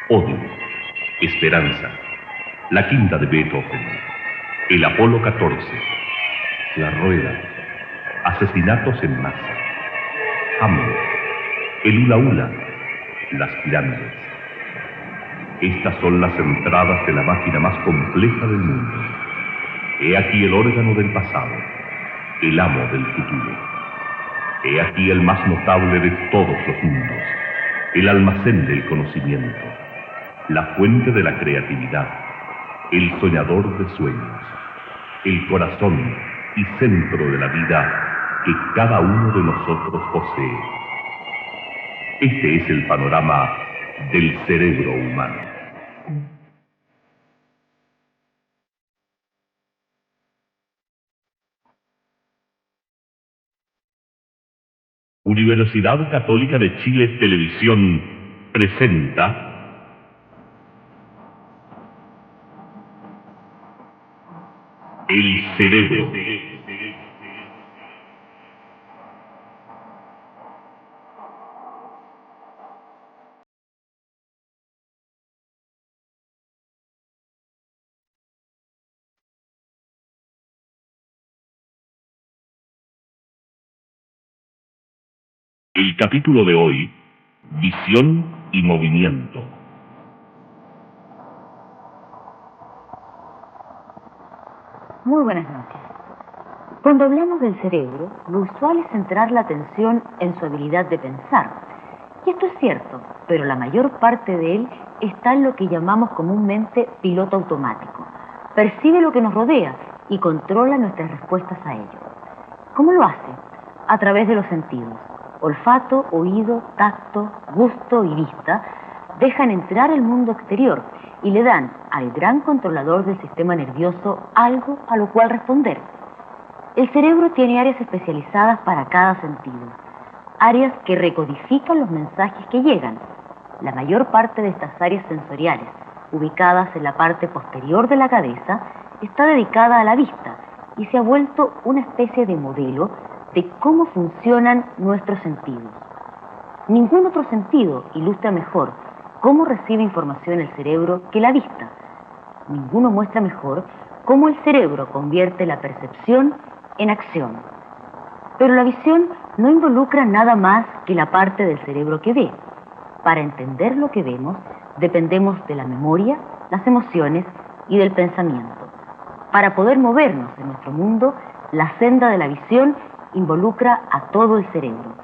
Odio, Esperanza, la Quinta de Beethoven, el Apolo 14, la Rueda, asesinatos en masa, Hamlet, el Hula Hula, las pirámides. Estas son las entradas de la máquina más compleja del mundo. He aquí el órgano del pasado, el amo del futuro. He aquí el más notable de todos los mundos, el almacén del conocimiento, la fuente de la creatividad, el soñador de sueños, el corazón y centro de la vida que cada uno de nosotros posee. Este es el panorama del cerebro humano. Universidad Católica de Chile Televisión presenta El cerebro. El capítulo de hoy, visión y movimiento. Muy buenas noches. Cuando hablamos del cerebro, lo usual es centrar la atención en su habilidad de pensar. Y esto es cierto, pero la mayor parte de él está en lo que llamamos comúnmente piloto automático. Percibe lo que nos rodea y controla nuestras respuestas a ello. ¿Cómo lo hace? A través de los sentidos. Olfato, oído, tacto, gusto y vista dejan entrar el mundo exterior y le dan al gran controlador del sistema nervioso algo a lo cual responder. El cerebro tiene áreas especializadas para cada sentido, áreas que recodifican los mensajes que llegan. La mayor parte de estas áreas sensoriales, ubicadas en la parte posterior de la cabeza, está dedicada a la vista y se ha vuelto una especie de modelo de cómo funcionan nuestros sentidos. Ningún otro sentido ilustra mejor cómo recibe información el cerebro que la vista. Ninguno muestra mejor cómo el cerebro convierte la percepción en acción. Pero la visión no involucra nada más que la parte del cerebro que ve. Para entender lo que vemos, dependemos de la memoria, las emociones y del pensamiento. Para poder movernos en nuestro mundo, la senda de la visión involucra a todo el cerebro.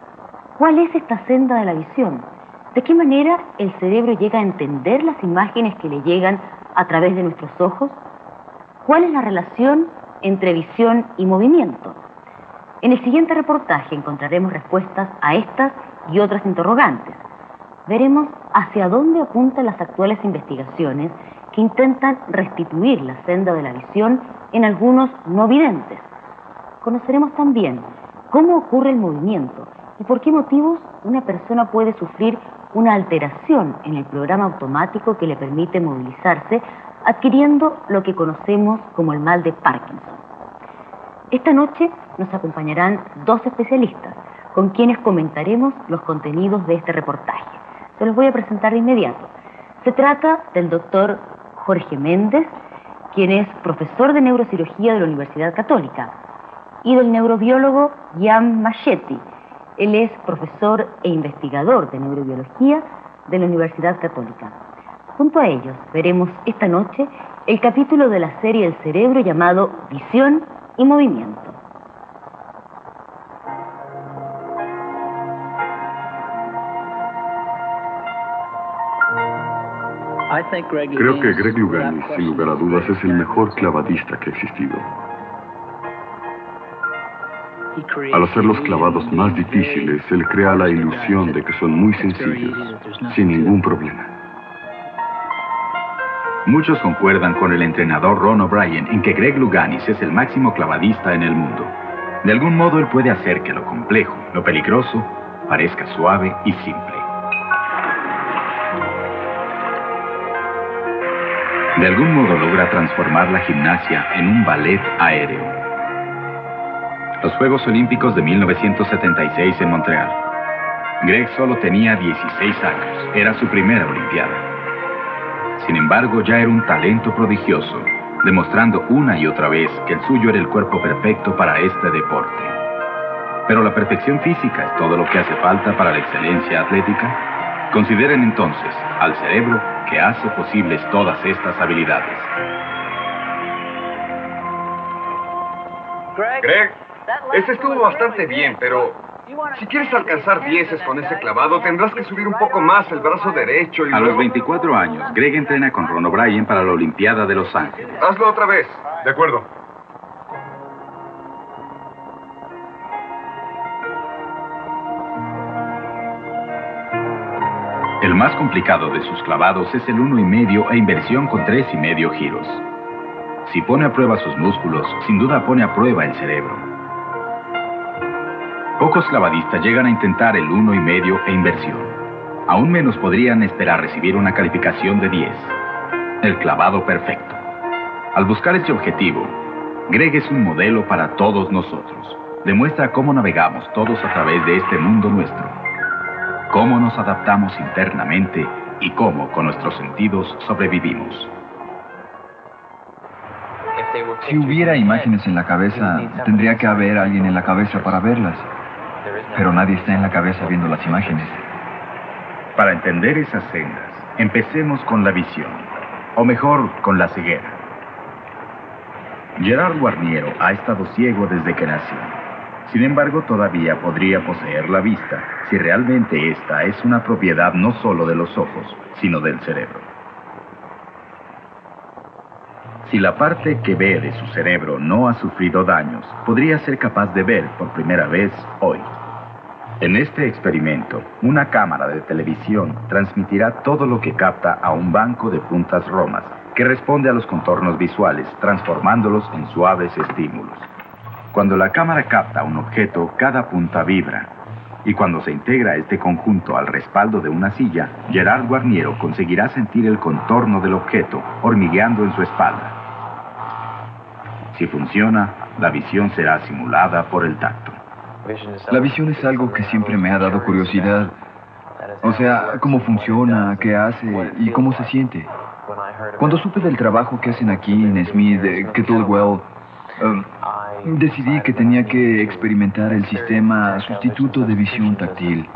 ¿Cuál es esta senda de la visión? ¿De qué manera el cerebro llega a entender las imágenes que le llegan a través de nuestros ojos? ¿Cuál es la relación entre visión y movimiento? En el siguiente reportaje encontraremos respuestas a estas y otras interrogantes. Veremos hacia dónde apuntan las actuales investigaciones que intentan restituir la senda de la visión en algunos no videntes. Conoceremos también cómo ocurre el movimiento y por qué motivos una persona puede sufrir una alteración en el programa automático que le permite movilizarse, adquiriendo lo que conocemos como el mal de Parkinson. Esta noche nos acompañarán dos especialistas con quienes comentaremos los contenidos de este reportaje. Se los voy a presentar de inmediato. Se trata del doctor Jorge Méndez, quien es profesor de neurocirugía de la Universidad Católica, y del neurobiólogo Jan Machetti. Él es profesor e investigador de neurobiología de la Universidad Católica. Junto a ellos veremos esta noche el capítulo de la serie El cerebro llamado Visión y Movimiento. Creo que Greg Louganis, sin lugar a dudas, es el mejor clavadista que ha existido. Al hacer los clavados más difíciles, él crea la ilusión de que son muy sencillos, sin ningún problema. Muchos concuerdan con el entrenador Ron O'Brien en que Greg Louganis es el máximo clavadista en el mundo. De algún modo, él puede hacer que lo complejo, lo peligroso, parezca suave y simple. De algún modo logra transformar la gimnasia en un ballet aéreo. Los Juegos Olímpicos de 1976 en Montreal. Greg solo tenía 16 años. Era su primera Olimpiada. Sin embargo, ya era un talento prodigioso, demostrando una y otra vez que el suyo era el cuerpo perfecto para este deporte. Pero la perfección física es todo lo que hace falta para la excelencia atlética. Consideren entonces al cerebro que hace posibles todas estas habilidades. Greg, ese estuvo bastante bien, pero si quieres alcanzar dieces con ese clavado, tendrás que subir un poco más el brazo derecho y A los luego... 24 años, Greg entrena con Ron O'Brien para la Olimpiada de Los Ángeles. Hazlo otra vez. De acuerdo. El más complicado de sus clavados es el 1,5 e inversión con 3,5 giros. Si pone a prueba sus músculos, sin duda pone a prueba el cerebro. Pocos clavadistas llegan a intentar el 1,5 e inversión. Aún menos podrían esperar recibir una calificación de 10. El clavado perfecto. Al buscar este objetivo, Greg es un modelo para todos nosotros. Demuestra cómo navegamos todos a través de este mundo nuestro. Cómo nos adaptamos internamente y cómo con nuestros sentidos sobrevivimos. Si hubiera imágenes en la cabeza, tendría que haber alguien en la cabeza para verlas. Pero nadie está en la cabeza viendo las imágenes. Para entender esas sendas, empecemos con la visión, o mejor, con la ceguera. Gerard Guarniero ha estado ciego desde que nació. Sin embargo, todavía podría poseer la vista, si realmente esta es una propiedad no solo de los ojos, sino del cerebro. Si la parte que ve de su cerebro no ha sufrido daños, podría ser capaz de ver por primera vez hoy. En este experimento, una cámara de televisión transmitirá todo lo que capta a un banco de puntas romas, que responde a los contornos visuales, transformándolos en suaves estímulos. Cuando la cámara capta un objeto, cada punta vibra. Y cuando se integra este conjunto al respaldo de una silla, Gerard Guarniero conseguirá sentir el contorno del objeto hormigueando en su espalda. Si funciona, la visión será simulada por el tacto. La visión es algo que siempre me ha dado curiosidad. O sea, cómo funciona, qué hace y cómo se siente. Cuando supe del trabajo que hacen aquí en Smith, Kettlewell, decidí que tenía que experimentar el sistema sustituto de visión táctil.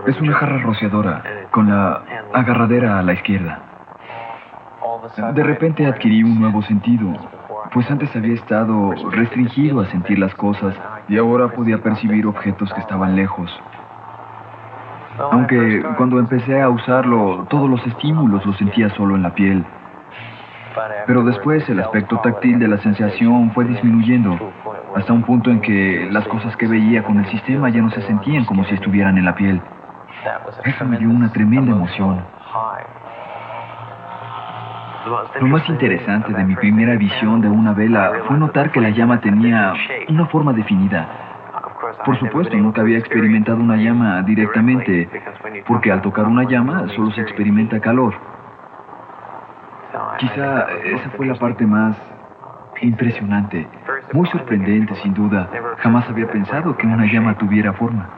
Es una jarra rociadora, con la agarradera a la izquierda. De repente adquirí un nuevo sentido, pues antes había estado restringido a sentir las cosas y ahora podía percibir objetos que estaban lejos. Aunque cuando empecé a usarlo, todos los estímulos los sentía solo en la piel. Pero después el aspecto táctil de la sensación fue disminuyendo, hasta un punto en que las cosas que veía con el sistema ya no se sentían como si estuvieran en la piel. Eso me dio una tremenda emoción. Lo más interesante de mi primera visión de una vela fue notar que la llama tenía una forma definida. Por supuesto, nunca había experimentado una llama directamente, porque al tocar una llama solo se experimenta calor. Quizá esa fue la parte más impresionante, muy sorprendente sin duda. Jamás había pensado que una llama tuviera forma.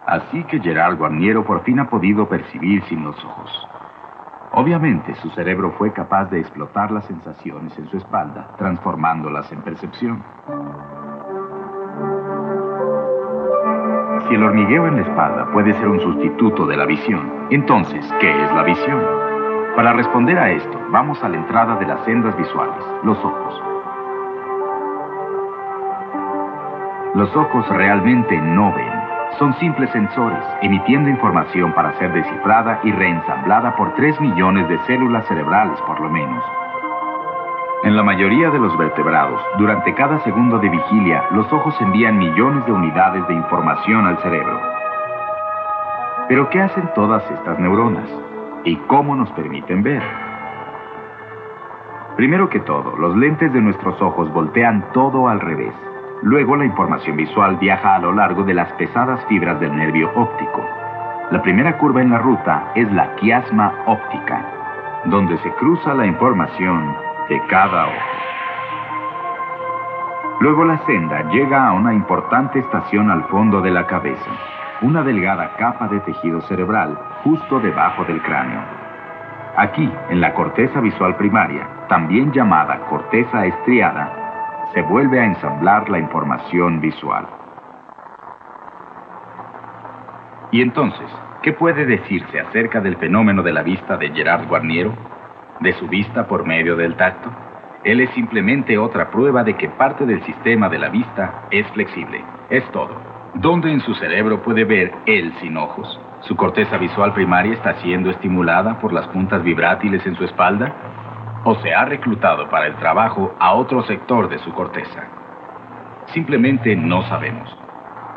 Así que Gerard Guarniero por fin ha podido percibir sin los ojos. Obviamente, su cerebro fue capaz de explotar las sensaciones en su espalda, transformándolas en percepción. Si el hormigueo en la espalda puede ser un sustituto de la visión, entonces, ¿qué es la visión? Para responder a esto, vamos a la entrada de las sendas visuales, los ojos. Los ojos realmente no ven. Son simples sensores, emitiendo información para ser descifrada y reensamblada por 3 millones de células cerebrales por lo menos. En la mayoría de los vertebrados, durante cada segundo de vigilia, los ojos envían millones de unidades de información al cerebro. ¿Pero qué hacen todas estas neuronas? ¿Y cómo nos permiten ver? Primero que todo, los lentes de nuestros ojos voltean todo al revés. Luego la información visual viaja a lo largo de las pesadas fibras del nervio óptico. La primera curva en la ruta es la quiasma óptica, donde se cruza la información de cada ojo. Luego la senda llega a una importante estación al fondo de la cabeza, una delgada capa de tejido cerebral justo debajo del cráneo. Aquí, en la corteza visual primaria, también llamada corteza estriada, se vuelve a ensamblar la información visual. Y entonces, ¿qué puede decirse acerca del fenómeno de la vista de Gerard Guarniero? ¿De su vista por medio del tacto? Él es simplemente otra prueba de que parte del sistema de la vista es flexible. Es todo. ¿Dónde en su cerebro puede ver él sin ojos? ¿Su corteza visual primaria está siendo estimulada por las puntas vibrátiles en su espalda? ¿O se ha reclutado para el trabajo a otro sector de su corteza? Simplemente no sabemos.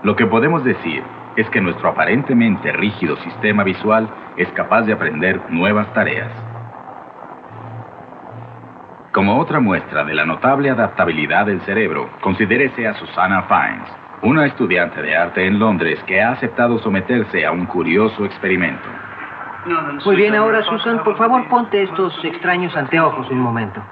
Lo que podemos decir es que nuestro aparentemente rígido sistema visual es capaz de aprender nuevas tareas. Como otra muestra de la notable adaptabilidad del cerebro, considérese a Susanna Fiennes, una estudiante de arte en Londres que ha aceptado someterse a un curioso experimento. Muy bien, ahora, Susan, por favor, ponte estos extraños anteojos un momento.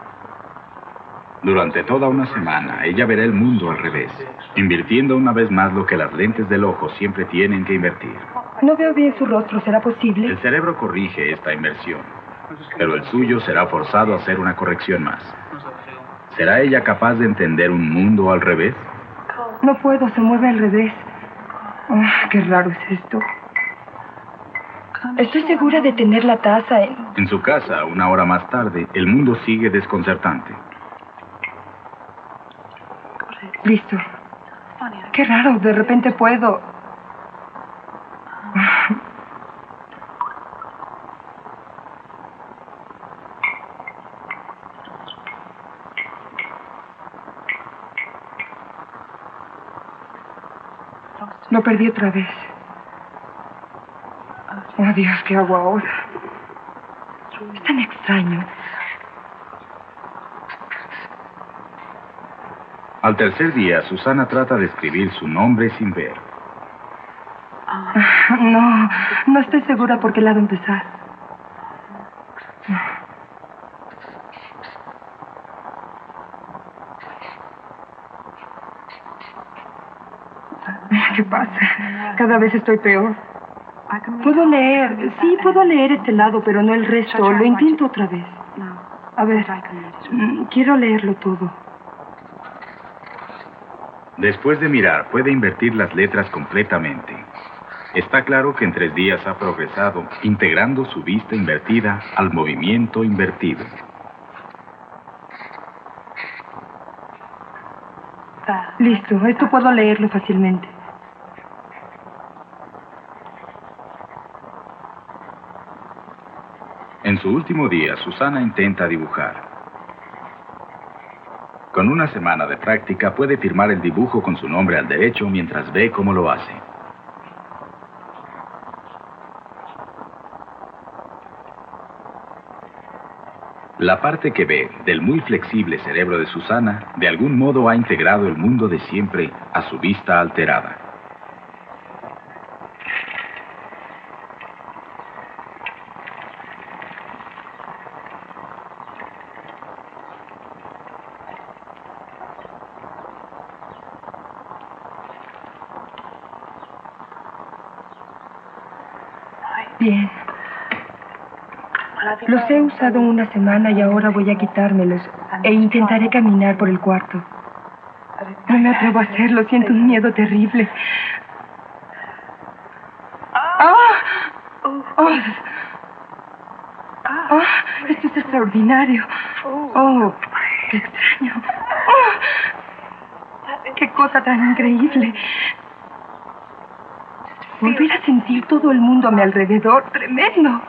Durante toda una semana, ella verá el mundo al revés, invirtiendo una vez más lo que las lentes del ojo siempre tienen que invertir. No veo bien su rostro, ¿será posible? El cerebro corrige esta inversión, pero el suyo será forzado a hacer una corrección más. ¿Será ella capaz de entender un mundo al revés? No puedo, se mueve al revés. Qué raro es esto. Estoy segura de tener la taza en... En su casa, una hora más tarde, el mundo sigue desconcertante. Listo. Qué raro, de repente puedo... Lo perdí otra vez. Oh, Dios, ¿qué hago ahora? Es tan extraño. Al tercer día, Susana trata de escribir su nombre sin ver. No estoy segura por qué lado empezar. ¿Qué pasa? Cada vez estoy peor. Puedo leer, sí, puedo leer este lado, pero no el resto. Lo intento otra vez. A ver, quiero leerlo todo. Después de mirar, puede invertir las letras completamente. Está claro que en 3 días ha progresado, integrando su vista invertida al movimiento invertido. Listo, esto puedo leerlo fácilmente. En su último día, Susana intenta dibujar. Con una semana de práctica, puede firmar el dibujo con su nombre al derecho mientras ve cómo lo hace. La parte que ve del muy flexible cerebro de Susana, de algún modo ha integrado el mundo de siempre a su vista alterada. Bien. Los he usado una semana y ahora voy a quitármelos e intentaré caminar por el cuarto. No me atrevo a hacerlo, siento un miedo terrible. Esto es extraordinario. Qué extraño. Qué cosa tan increíble. Volver a sentir todo el mundo a mi alrededor, tremendo.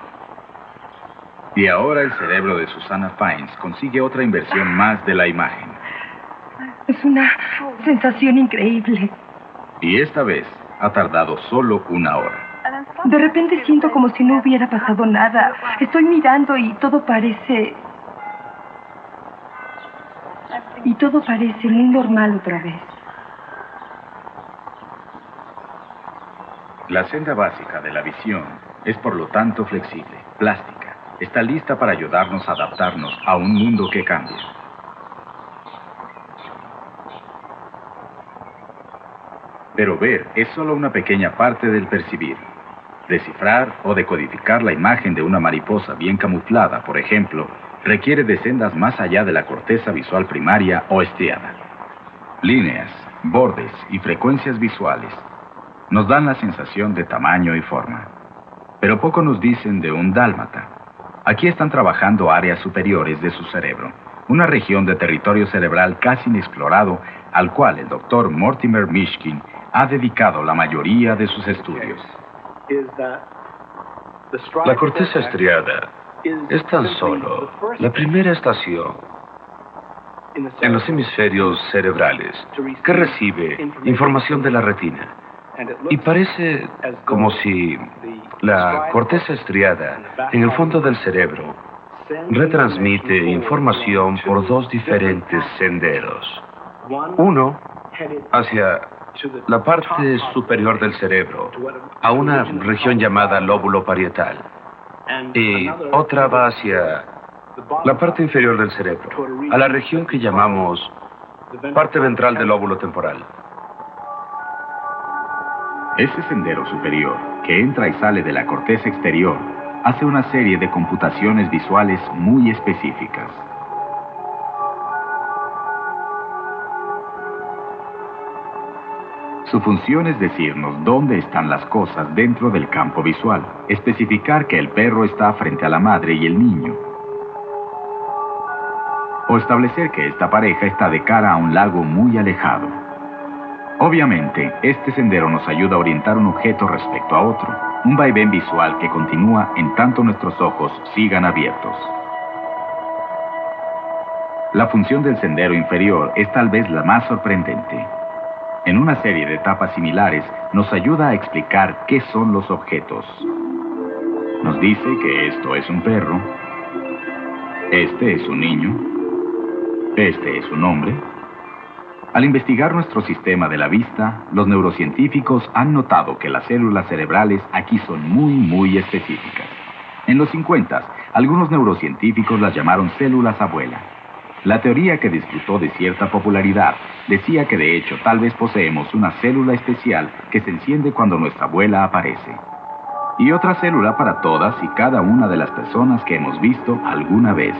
Y ahora el cerebro de Susanna Fiennes consigue otra inversión más de la imagen. Es una sensación increíble. Y esta vez ha tardado solo 1 hora. De repente siento como si no hubiera pasado nada. Estoy mirando y todo parece muy normal otra vez. La senda básica de la visión es por lo tanto flexible, plástica. Está lista para ayudarnos a adaptarnos a un mundo que cambia. Pero ver es solo una pequeña parte del percibir. Descifrar o decodificar la imagen de una mariposa bien camuflada, por ejemplo, requiere de sendas más allá de la corteza visual primaria o estriada. Líneas, bordes y frecuencias visuales nos dan la sensación de tamaño y forma. Pero poco nos dicen de un dálmata. Aquí están trabajando áreas superiores de su cerebro, una región de territorio cerebral casi inexplorado al cual el doctor Mortimer Mishkin ha dedicado la mayoría de sus estudios. La corteza estriada es tan solo la primera estación en los hemisferios cerebrales que recibe información de la retina. Y parece como si la corteza estriada en el fondo del cerebro retransmite información por dos diferentes senderos. Uno hacia la parte superior del cerebro, a una región llamada lóbulo parietal, y otra va hacia la parte inferior del cerebro, a la región que llamamos parte ventral del lóbulo temporal. Ese sendero superior, que entra y sale de la corteza exterior, hace una serie de computaciones visuales muy específicas. Su función es decirnos dónde están las cosas dentro del campo visual, especificar que el perro está frente a la madre y el niño, o establecer que esta pareja está de cara a un lago muy alejado. Obviamente, este sendero nos ayuda a orientar un objeto respecto a otro, un vaivén visual que continúa en tanto nuestros ojos sigan abiertos. La función del sendero inferior es tal vez la más sorprendente. En una serie de etapas similares, nos ayuda a explicar qué son los objetos. Nos dice que esto es un perro, este es un niño, este es un hombre. Al investigar nuestro sistema de la vista, los neurocientíficos han notado que las células cerebrales aquí son muy específicas. En los 50, algunos neurocientíficos las llamaron células abuela. La teoría que disfrutó de cierta popularidad decía que de hecho tal vez poseemos una célula especial que se enciende cuando nuestra abuela aparece. Y otra célula para todas y cada una de las personas que hemos visto alguna vez.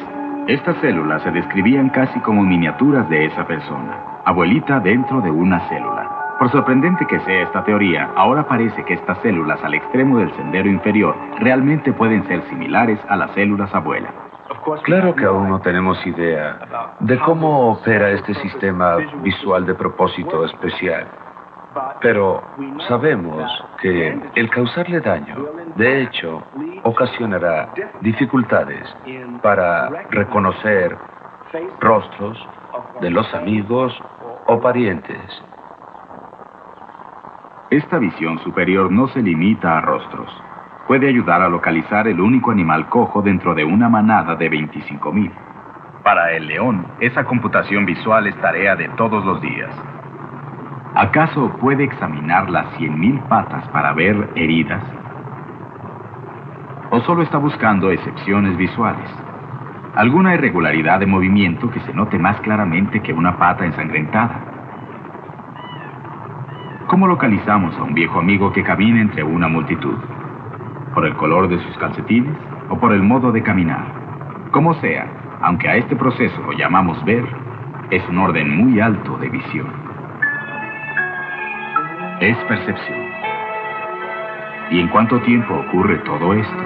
Estas células se describían casi como miniaturas de esa persona, abuelita dentro de una célula. Por sorprendente que sea esta teoría, ahora parece que estas células al extremo del sendero inferior realmente pueden ser similares a las células abuela. Claro que aún no tenemos idea de cómo opera este sistema visual de propósito especial, pero sabemos que el causarle daño, de hecho, ocasionará dificultades para reconocer rostros de los amigos o parientes. Esta visión superior no se limita a rostros. Puede ayudar a localizar el único animal cojo dentro de una manada de 25,000. Para el león, esa computación visual es tarea de todos los días. ¿Acaso puede examinar las 100,000 patas para ver heridas? ¿O solo está buscando excepciones visuales? Alguna irregularidad de movimiento que se note más claramente que una pata ensangrentada. ¿Cómo localizamos a un viejo amigo que camina entre una multitud? ¿Por el color de sus calcetines o por el modo de caminar? Como sea, aunque a este proceso lo llamamos ver, es un orden muy alto de visión. Es percepción. ¿Y en cuánto tiempo ocurre todo esto?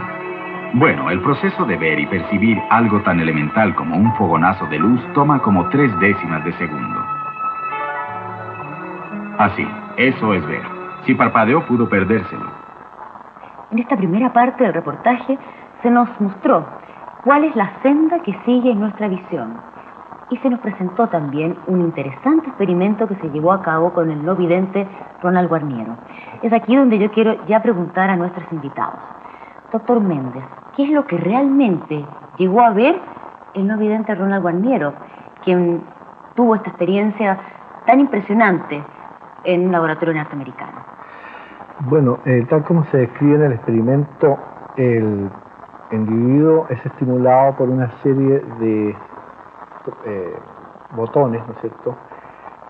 Bueno, el proceso de ver y percibir algo tan elemental como un fogonazo de luz toma como 0.3 de segundo. Así, eso es ver. Si parpadeó, pudo perdérselo. En esta primera parte del reportaje se nos mostró cuál es la senda que sigue en nuestra visión. Y se nos presentó también un interesante experimento que se llevó a cabo con el no vidente Ronald Guarniero. Es aquí donde yo quiero ya preguntar a nuestros invitados. Doctor Méndez, ¿qué es lo que realmente llegó a ver el no vidente Ronald Guarniero, quien tuvo esta experiencia tan impresionante en un laboratorio norteamericano? Bueno, tal como se describe en el experimento, el individuo es estimulado por una serie de botones, ¿no es cierto?,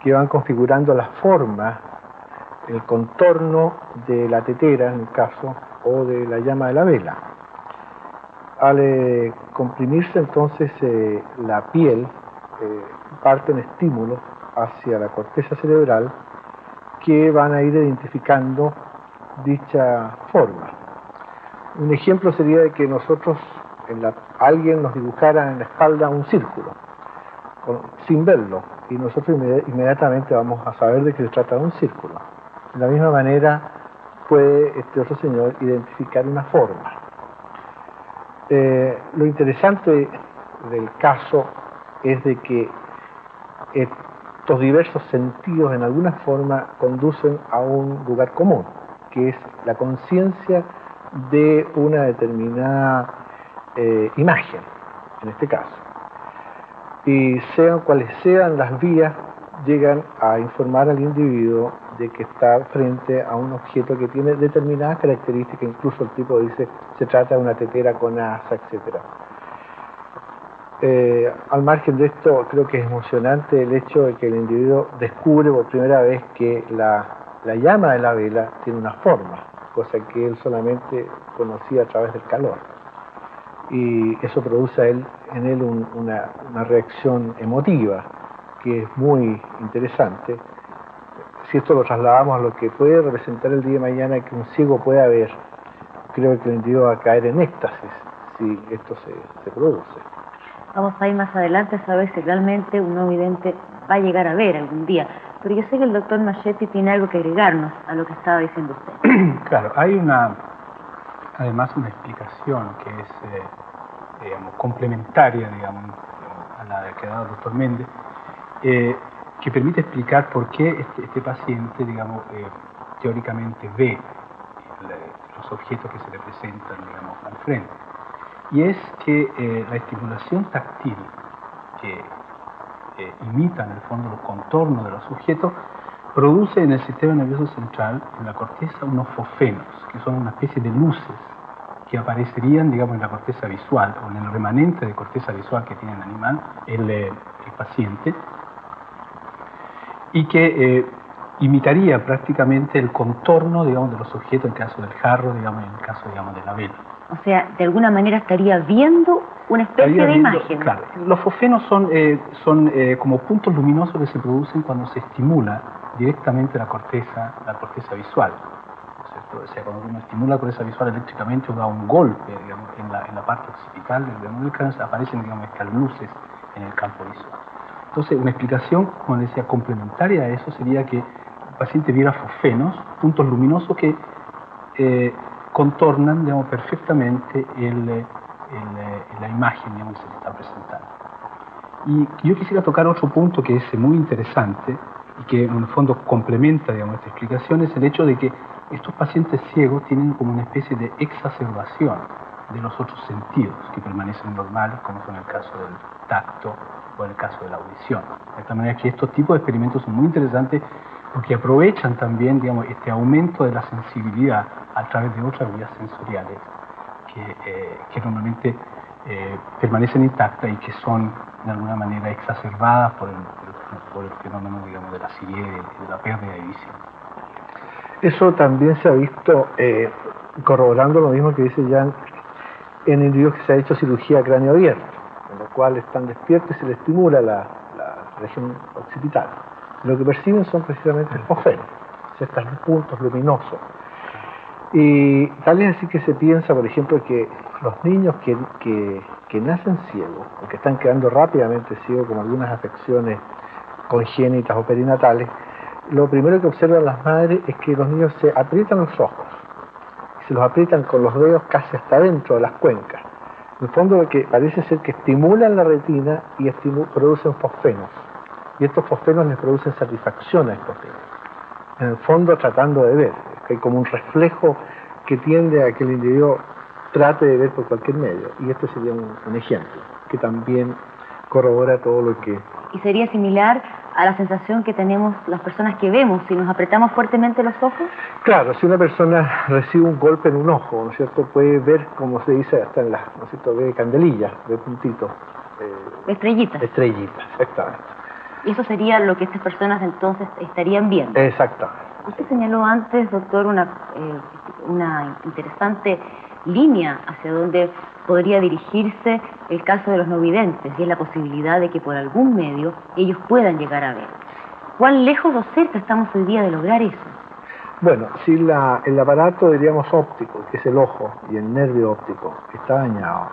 que van configurando la forma el contorno de la tetera, en el caso, o de la llama de la vela. Al comprimirse entonces la piel, parten estímulos hacia la corteza cerebral que van a ir identificando dicha forma. Un ejemplo sería de que nosotros, alguien nos dibujara en la espalda un círculo, sin verlo, y nosotros inmediatamente vamos a saber de que se trata de un círculo. De la misma manera puede este otro señor identificar una forma. Lo interesante del caso es de que estos diversos sentidos en alguna forma conducen a un lugar común, que es la conciencia de una determinada imagen, en este caso. Y sean cuales sean las vías, llegan a informar al individuo de que está frente a un objeto que tiene determinadas características, incluso el tipo dice, se trata de una tetera con asa, etc. Al margen de esto, creo que es emocionante el hecho de que el individuo descubre por primera vez que la llama de la vela tiene una forma, cosa que él solamente conocía a través del calor. Y eso produce en él una reacción emotiva, que es muy interesante. Si esto lo trasladamos a lo que puede representar el día de mañana que un ciego pueda ver, creo que el individuo va a caer en éxtasis si esto se produce. Vamos a ir más adelante a saber si realmente un no vidente va a llegar a ver algún día. Pero yo sé que el doctor Machetti tiene algo que agregarnos a lo que estaba diciendo usted. Claro, hay además una explicación que es, digamos, complementaria, digamos, a la que ha dado el doctor Méndez, que permite explicar por qué este paciente, digamos, teóricamente ve los objetos que se le presentan, digamos, al frente. Y es que la estimulación táctil que imita en el fondo los contornos de los sujetos produce en el sistema nervioso central, en la corteza, unos fosfenos, que son una especie de luces que aparecerían, digamos, en la corteza visual o en el remanente de corteza visual que tiene el animal, el paciente, y que imitaría prácticamente el contorno, digamos, de los objetos, en el caso del jarro, digamos, en el caso, digamos, de la vela. O sea, de alguna manera estaría viendo una especie de imagen. Claro, los fosfenos son como puntos luminosos que se producen cuando se estimula directamente la corteza visual. O sea, cuando uno estimula la corteza visual eléctricamente o da un golpe, digamos, en la parte occipital del cráneo, aparecen, digamos, estas luces en el campo visual. Entonces, una explicación, como decía, complementaria a eso sería que el paciente viera fosfenos, puntos luminosos que contornan, digamos, perfectamente la imagen, digamos, que se le está presentando. Y yo quisiera tocar otro punto que es muy interesante y que en el fondo complementa, digamos, esta explicación, es el hecho de que estos pacientes ciegos tienen como una especie de exacerbación de los otros sentidos que permanecen normales, como son el caso del tacto o en el caso de la audición. De tal manera que estos tipos de experimentos son muy interesantes porque aprovechan también, digamos, este aumento de la sensibilidad a través de otras vías sensoriales que normalmente permanecen intactas y que son de alguna manera exacerbadas por el fenómeno, digamos, de la ceguera y de la pérdida de visión. Eso también se ha visto corroborando lo mismo que dice Jan en individuos que se ha hecho cirugía a cráneo abierto, en lo cual están despiertos y se les estimula la región occipital. Lo que perciben son precisamente fosfenos, estos puntos luminosos. Y tal es así que se piensa, por ejemplo, que los niños que nacen ciegos, o que están quedando rápidamente ciegos con algunas afecciones congénitas o perinatales, lo primero que observan las madres es que los niños se aprietan los ojos, y se los aprietan con los dedos casi hasta dentro de las cuencas. En el fondo lo que parece ser que estimulan la retina y producen fosfenos. Y estos fosfenos les producen satisfacción a estos niños. En el fondo tratando de ver. Hay como un reflejo que tiende a que el individuo trate de ver por cualquier medio. Y este sería un ejemplo que también corrobora todo lo que... ¿Y sería similar a la sensación que tenemos las personas que vemos si nos apretamos fuertemente los ojos? Claro, si una persona recibe un golpe en un ojo, ¿no es cierto?, puede ver, como se dice, hasta en las, ¿no es cierto?, ve candelillas, ve puntitos. Estrellitas. Estrellitas, exactamente. Y eso sería lo que estas personas entonces estarían viendo. Exactamente. Usted señaló antes, doctor, una interesante línea hacia donde podría dirigirse el caso de los no videntes, y es la posibilidad de que por algún medio ellos puedan llegar a ver. ¿Cuán lejos o cerca estamos hoy día de lograr eso? Bueno, si el aparato, diríamos, óptico, que es el ojo y el nervio óptico, está dañado,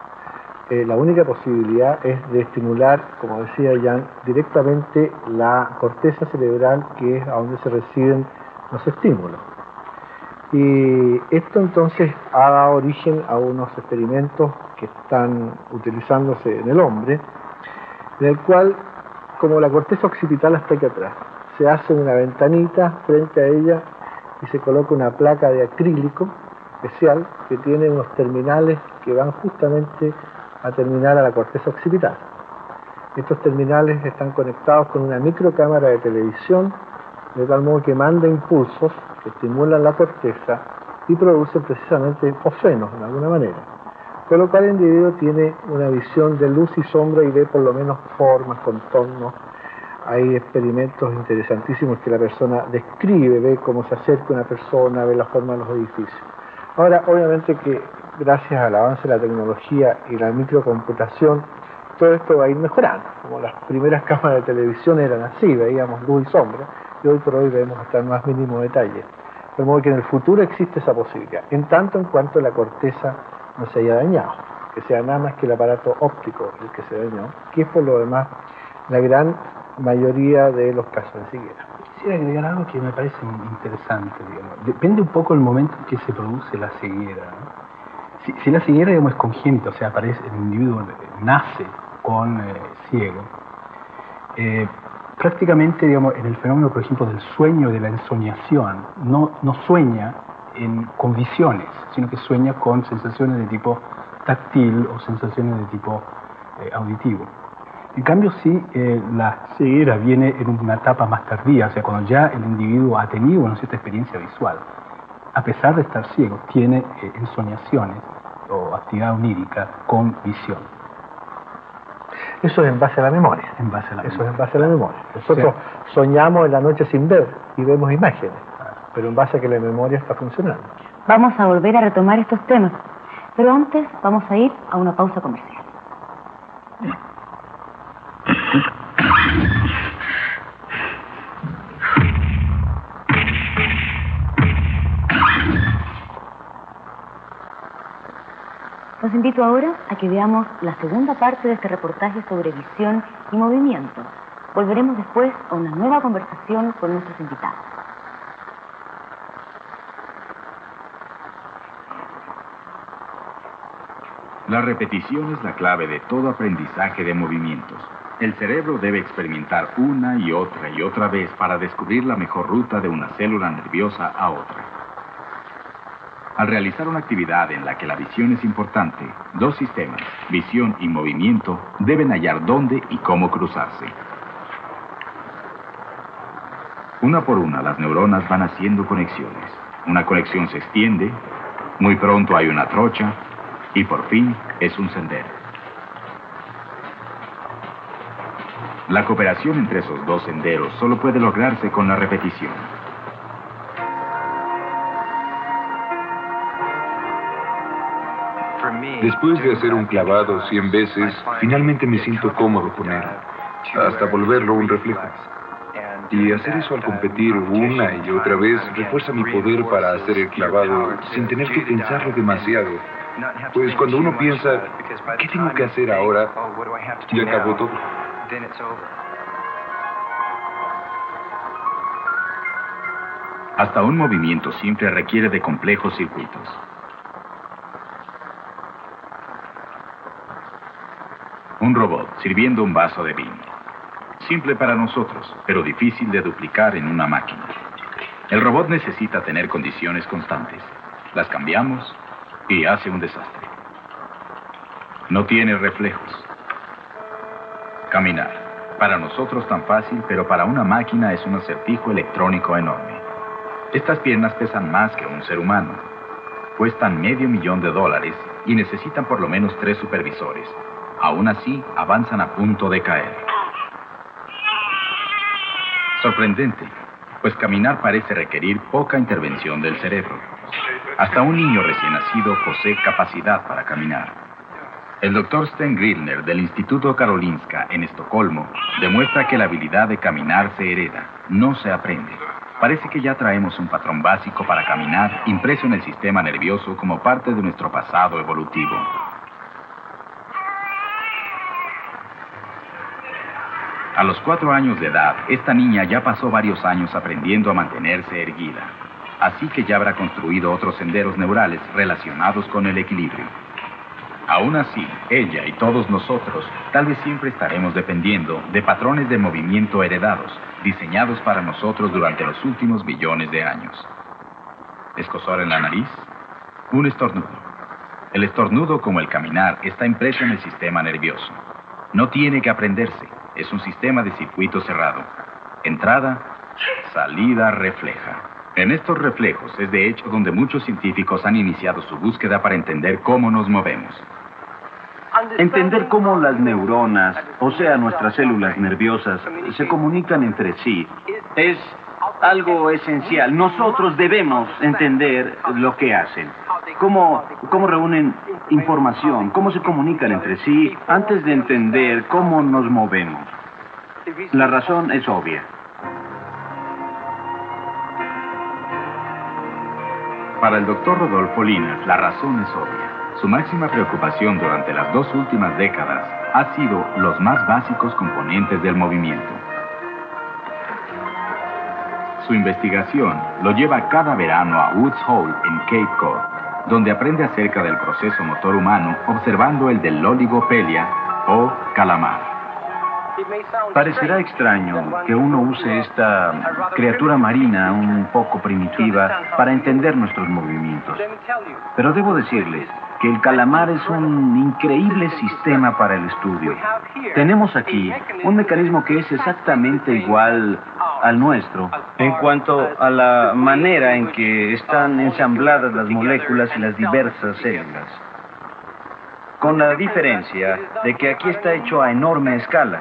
la única posibilidad es de estimular, como decía Jan, directamente la corteza cerebral, que es a donde se reciben los estímulos. Y esto entonces ha dado origen a unos experimentos que están utilizándose en el hombre, en el cual, como la corteza occipital está aquí atrás, se hace una ventanita frente a ella y se coloca una placa de acrílico especial que tiene unos terminales que van justamente a terminar a la corteza occipital. Estos terminales están conectados con una microcámara de televisión, de tal modo que manda impulsos que estimulan la corteza y producen precisamente fosfenos, de alguna manera. Con lo cual el individuo tiene una visión de luz y sombra y ve por lo menos formas, contornos. Hay experimentos interesantísimos que la persona describe, ve cómo se acerca una persona, ve la forma de los edificios. Ahora, obviamente que gracias al avance de la tecnología y la microcomputación, todo esto va a ir mejorando. Como las primeras cámaras de televisión eran así, veíamos luz y sombra, y hoy por hoy vemos hasta el más mínimo detalle. De modo que en el futuro existe esa posibilidad, en tanto en cuanto la corteza no se haya dañado, que sea nada más que el aparato óptico el que se dañó, que es por lo demás la gran mayoría de los casos de ceguera. Quisiera agregar algo que me parece interesante, digamos. Depende un poco del momento en que se produce la ceguera, ¿no? Si la ceguera, digamos, es congénita, o sea, aparece, el individuo nace con ciego, prácticamente, digamos, en el fenómeno, por ejemplo, del sueño, de la ensoñación, no sueña con visiones, sino que sueña con sensaciones de tipo táctil o sensaciones de tipo auditivo. En cambio, si la ceguera viene en una etapa más tardía, o sea, cuando ya el individuo ha tenido una cierta experiencia visual, a pesar de estar ciego, tiene ensoñaciones o actividad onírica con visión. Eso es en base a la memoria. En base a la memoria. Eso es en base a la memoria. Nosotros soñamos en la noche sin ver y vemos imágenes, pero en base a que la memoria está funcionando. Vamos a volver a retomar estos temas, pero antes vamos a ir a una pausa comercial. Los invito ahora a que veamos la segunda parte de este reportaje sobre visión y movimiento. Volveremos después a una nueva conversación con nuestros invitados. La repetición es la clave de todo aprendizaje de movimientos. El cerebro debe experimentar una y otra vez para descubrir la mejor ruta de una célula nerviosa a otra. Al realizar una actividad en la que la visión es importante, dos sistemas, visión y movimiento, deben hallar dónde y cómo cruzarse. Una por una, las neuronas van haciendo conexiones. Una conexión se extiende, muy pronto hay una trocha, y por fin es un sendero. La cooperación entre esos dos senderos solo puede lograrse con la repetición. Después de hacer un clavado 100 veces, finalmente me siento cómodo con él, hasta volverlo un reflejo. Y hacer eso al competir una y otra vez refuerza mi poder para hacer el clavado sin tener que pensarlo demasiado. Pues cuando uno piensa, ¿qué tengo que hacer ahora? Ya acabó todo. Hasta un movimiento simple requiere de complejos circuitos. Un robot sirviendo un vaso de vino. Simple para nosotros, pero difícil de duplicar en una máquina. El robot necesita tener condiciones constantes. Las cambiamos y hace un desastre. No tiene reflejos. Caminar. Para nosotros tan fácil, pero para una máquina es un acertijo electrónico enorme. Estas piernas pesan más que un ser humano. Cuestan $500,000 y necesitan por lo menos 3 supervisores. Aún así, avanzan a punto de caer. Sorprendente, pues caminar parece requerir poca intervención del cerebro. Hasta un niño recién nacido posee capacidad para caminar. El Dr. Sten Grillner del Instituto Karolinska en Estocolmo demuestra que la habilidad de caminar se hereda, no se aprende. Parece que ya traemos un patrón básico para caminar impreso en el sistema nervioso como parte de nuestro pasado evolutivo. A los 4 años de edad, esta niña ya pasó varios años aprendiendo a mantenerse erguida. Así que ya habrá construido otros senderos neurales relacionados con el equilibrio. Aún así, ella y todos nosotros tal vez siempre estaremos dependiendo de patrones de movimiento heredados, diseñados para nosotros durante los últimos billones de años. ¿Escozor en la nariz? Un estornudo. El estornudo, como el caminar, está impreso en el sistema nervioso. No tiene que aprenderse. Es un sistema de circuito cerrado. Entrada, salida, refleja. En estos reflejos es de hecho donde muchos científicos han iniciado su búsqueda para entender cómo nos movemos. Entender cómo las neuronas, o sea, nuestras células nerviosas, se comunican entre sí es algo esencial. Nosotros debemos entender lo que hacen, cómo reúnen información, cómo se comunican entre sí antes de entender cómo nos movemos. La razón es obvia. Para el doctor Rodolfo Linas, la razón es obvia. Su máxima preocupación durante las 2 últimas décadas ha sido los más básicos componentes del movimiento. Su investigación lo lleva cada verano a Woods Hole en Cape Cod, donde aprende acerca del proceso motor humano observando el del Oligopelia o calamar. Parecerá extraño que uno use esta criatura marina un poco primitiva para entender nuestros movimientos. Pero debo decirles que el calamar es un increíble sistema para el estudio. Tenemos aquí un mecanismo que es exactamente igual al nuestro en cuanto a la manera en que están ensambladas las moléculas y las diversas células. Con la diferencia de que aquí está hecho a enorme escala.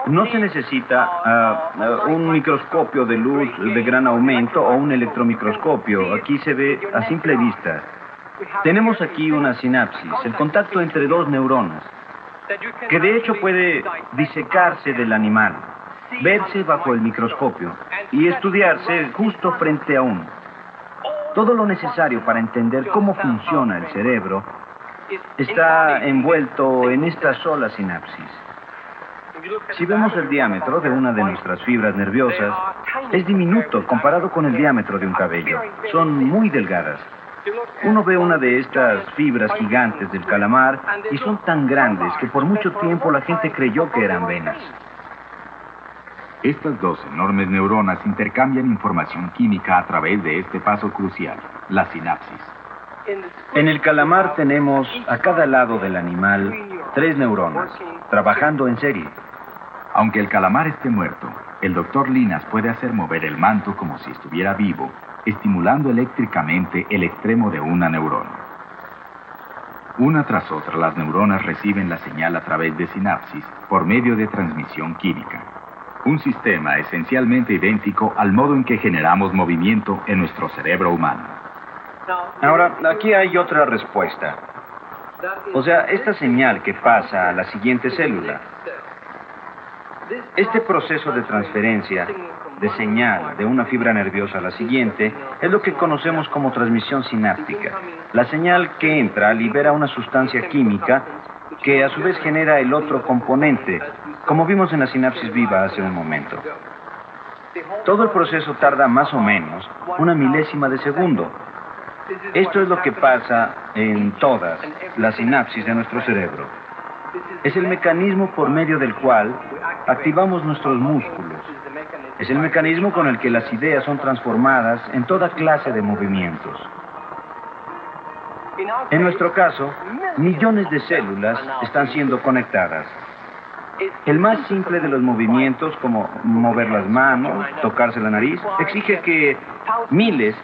No se necesita un microscopio de luz de gran aumento o un electromicroscopio. Aquí se ve a simple vista. Tenemos aquí una sinapsis, el contacto entre 2 neuronas, que de hecho puede disecarse del animal, verse bajo el microscopio y estudiarse justo frente a uno. Todo lo necesario para entender cómo funciona el cerebro está envuelto en esta sola sinapsis. Si vemos el diámetro de una de nuestras fibras nerviosas, es diminuto comparado con el diámetro de un cabello. Son muy delgadas. Uno ve una de estas fibras gigantes del calamar y son tan grandes que por mucho tiempo la gente creyó que eran venas. Estas 2 enormes neuronas intercambian información química a través de este paso crucial, la sinapsis. En el calamar tenemos a cada lado del animal 3 neuronas, trabajando en serie. Aunque el calamar esté muerto, el doctor Linas puede hacer mover el manto como si estuviera vivo, estimulando eléctricamente el extremo de una neurona. Una tras otra, las neuronas reciben la señal a través de sinapsis por medio de transmisión química. Un sistema esencialmente idéntico al modo en que generamos movimiento en nuestro cerebro humano. Ahora, aquí hay otra respuesta. O sea, esta señal que pasa a la siguiente célula. Este proceso de transferencia de señal de una fibra nerviosa a la siguiente es lo que conocemos como transmisión sináptica. La señal que entra libera una sustancia química que a su vez genera el otro componente, como vimos en la sinapsis viva hace un momento. Todo el proceso tarda más o menos 1 milésima de segundo. Esto es lo que pasa en todas las sinapsis de nuestro cerebro. Es el mecanismo por medio del cual activamos nuestros músculos. Es el mecanismo con el que las ideas son transformadas en toda clase de movimientos. En nuestro caso, millones de células están siendo conectadas. El más simple de los movimientos, como mover las manos, tocarse la nariz, exige que miles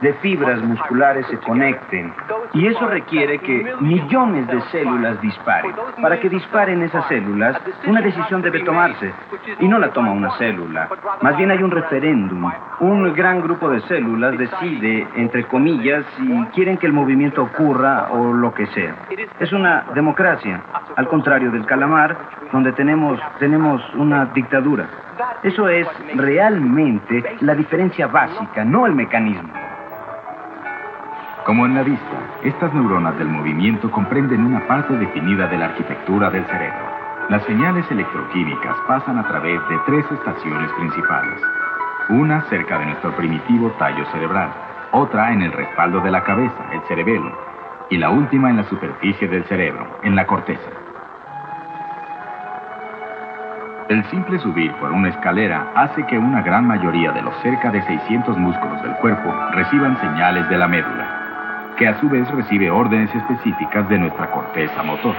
de fibras musculares se conecten Y eso requiere que millones de células disparen. Para que disparen esas células, una decisión debe tomarse. Y no la toma una célula. Más bien hay un referéndum. Un gran grupo de células decide, entre comillas, si quieren que el movimiento ocurra o lo que sea. Es una democracia, al contrario del calamar, donde tenemos una dictadura. Eso es realmente la diferencia básica, no el mecanismo. Como en la vista, estas neuronas del movimiento comprenden una parte definida de la arquitectura del cerebro. Las señales electroquímicas pasan a través de 3 estaciones principales. Una cerca de nuestro primitivo tallo cerebral, otra en el respaldo de la cabeza, el cerebelo, y la última en la superficie del cerebro, en la corteza. El simple subir por una escalera hace que una gran mayoría de los cerca de 600 músculos del cuerpo reciban señales de la médula, que a su vez recibe órdenes específicas de nuestra corteza motor.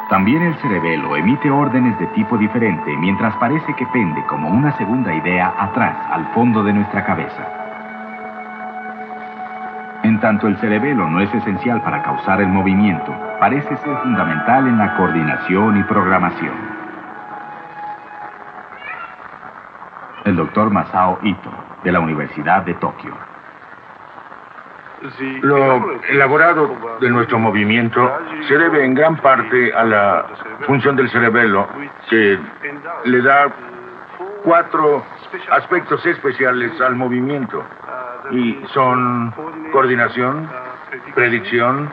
También el cerebelo emite órdenes de tipo diferente, mientras parece que pende como una segunda idea atrás, al fondo de nuestra cabeza. En tanto el cerebelo no es esencial para causar el movimiento, parece ser fundamental en la coordinación y programación. El doctor Masao Ito, de la Universidad de Tokio. Lo elaborado de nuestro movimiento se debe en gran parte a la función del cerebelo, que le da 4 aspectos especiales al movimiento, y son coordinación, predicción,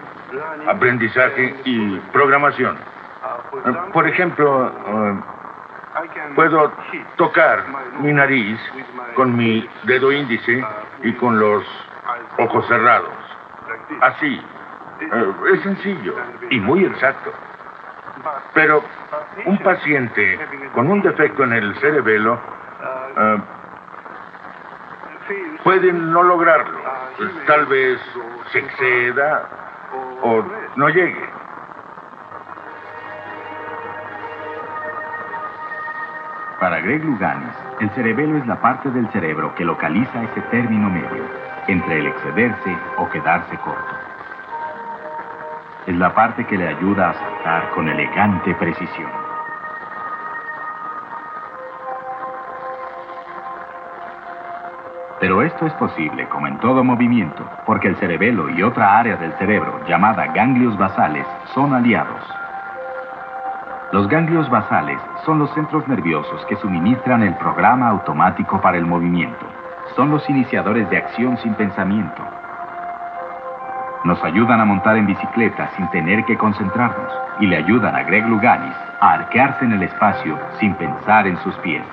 aprendizaje y programación. Por ejemplo, puedo tocar mi nariz con mi dedo índice y con los ojos cerrados. Así. Es sencillo y muy exacto. Pero un paciente con un defecto en el cerebelo puede no lograrlo. Tal vez se exceda o no llegue. Para Greg Louganis, el cerebelo es la parte del cerebro que localiza ese término medio entre el excederse o quedarse corto. Es la parte que le ayuda a saltar con elegante precisión. Pero esto es posible, como en todo movimiento, porque el cerebelo y otra área del cerebro, llamada ganglios basales, son aliados. Los ganglios basales son los centros nerviosos que suministran el programa automático para el movimiento. Son los iniciadores de acción sin pensamiento. Nos ayudan a montar en bicicleta sin tener que concentrarnos y le ayudan a Greg Louganis a arquearse en el espacio sin pensar en sus pies.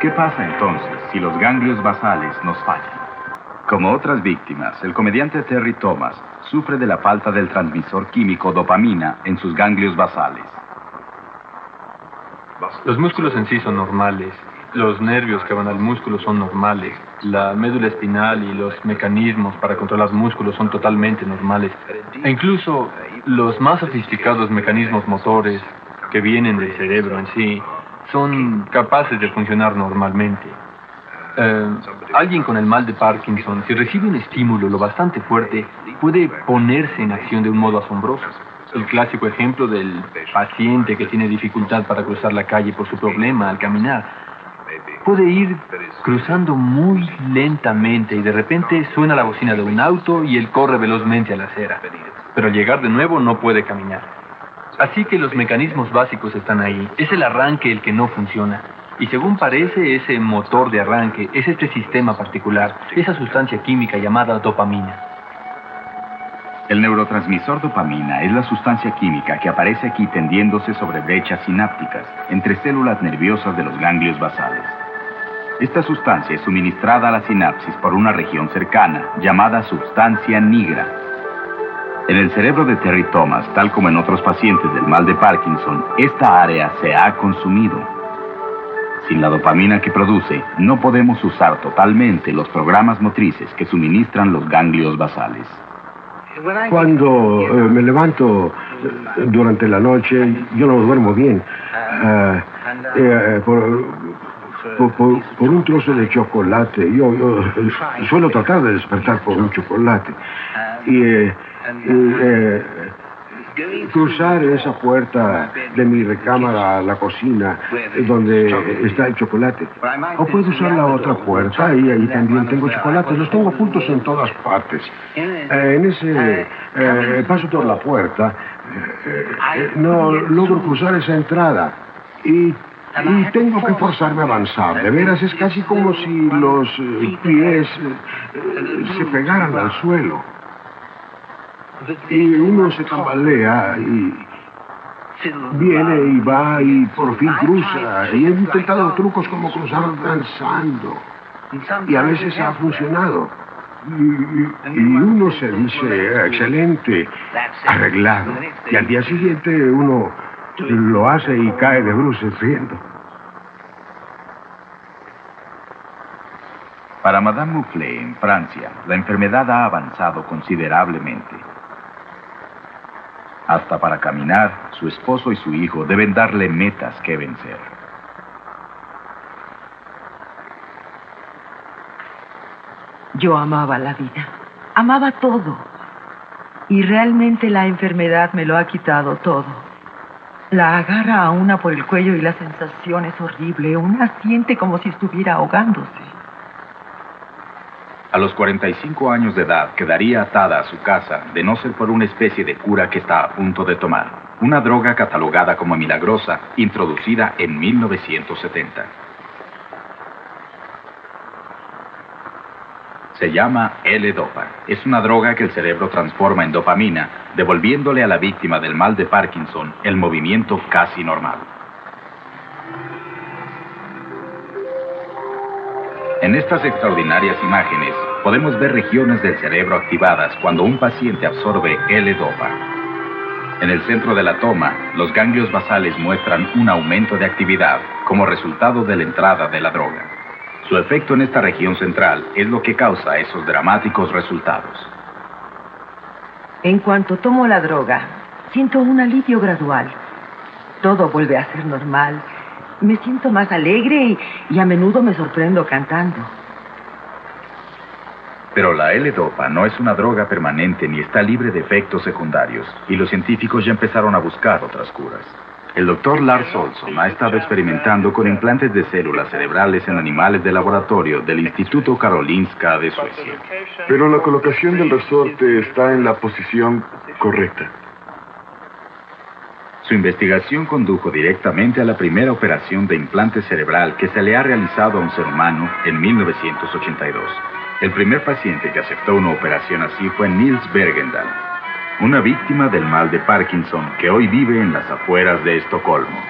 ¿Qué pasa entonces si los ganglios basales nos fallan? Como otras víctimas, el comediante Terry Thomas sufre de la falta del transmisor químico dopamina en sus ganglios basales. Los músculos en sí son normales, los nervios que van al músculo son normales, la médula espinal y los mecanismos para controlar los músculos son totalmente normales. E incluso los más sofisticados mecanismos motores que vienen del cerebro en sí son capaces de funcionar normalmente. Alguien con el mal de Parkinson, si recibe un estímulo lo bastante fuerte, puede ponerse en acción de un modo asombroso. El clásico ejemplo del paciente que tiene dificultad para cruzar la calle por su problema al caminar. Puede ir cruzando muy lentamente y de repente suena la bocina de un auto y él corre velozmente a la acera. Pero al llegar de nuevo no puede caminar. Así que los mecanismos básicos están ahí. Es el arranque el que no funciona. Y según parece, ese motor de arranque es este sistema particular, esa sustancia química llamada dopamina. El neurotransmisor dopamina es la sustancia química que aparece aquí tendiéndose sobre brechas sinápticas entre células nerviosas de los ganglios basales. Esta sustancia es suministrada a la sinapsis por una región cercana, llamada sustancia nigra. En el cerebro de Terry Thomas, tal como en otros pacientes del mal de Parkinson, esta área se ha consumido. Sin la dopamina que produce, no podemos usar totalmente los programas motrices que suministran los ganglios basales. Cuando me levanto durante la noche, yo no duermo bien. Por un trozo de chocolate. Yo suelo tratar de despertar por un chocolate. Cruzar esa puerta de mi recámara a la cocina, donde está el chocolate. O puedo usar la otra puerta y ahí también tengo chocolates. Los tengo juntos en todas partes. En ese paso por la puerta, no logro cruzar esa entrada. Y tengo que forzarme a avanzar. De veras, es casi como si los pies se pegaran al suelo. Y uno se tambalea y viene y va y por fin cruza. Y he intentado trucos como cruzar danzando. Y a veces ha funcionado. Y uno se dice, excelente, arreglado. Y al día siguiente uno lo hace y cae de bruces riendo. Para Madame Moufflet, en Francia, la enfermedad ha avanzado considerablemente. Hasta para caminar, su esposo y su hijo deben darle metas que vencer. Yo amaba la vida, amaba todo. Y realmente la enfermedad me lo ha quitado todo. La agarra a una por el cuello y la sensación es horrible. Una siente como si estuviera ahogándose. A los 45 años de edad quedaría atada a su casa de no ser por una especie de cura que está a punto de tomar. Una droga catalogada como milagrosa, introducida en 1970. Se llama L-Dopa. Es una droga que el cerebro transforma en dopamina, devolviéndole a la víctima del mal de Parkinson el movimiento casi normal. En estas extraordinarias imágenes podemos ver regiones del cerebro activadas cuando un paciente absorbe L-Dopa. En el centro de la toma, los ganglios basales muestran un aumento de actividad como resultado de la entrada de la droga. Su efecto en esta región central es lo que causa esos dramáticos resultados. En cuanto tomo la droga, siento un alivio gradual. Todo vuelve a ser normal. Me siento más alegre y a menudo me sorprendo cantando. Pero la L-Dopa no es una droga permanente ni está libre de efectos secundarios, y los científicos ya empezaron a buscar otras curas. El doctor Lars Olsson ha estado experimentando con implantes de células cerebrales en animales de laboratorio del Instituto Karolinska de Suecia. Pero la colocación del resorte está en la posición correcta. Su investigación condujo directamente a la primera operación de implante cerebral que se le ha realizado a un ser humano en 1982. El primer paciente que aceptó una operación así fue Nils Bergendal, una víctima del mal de Parkinson que hoy vive en las afueras de Estocolmo.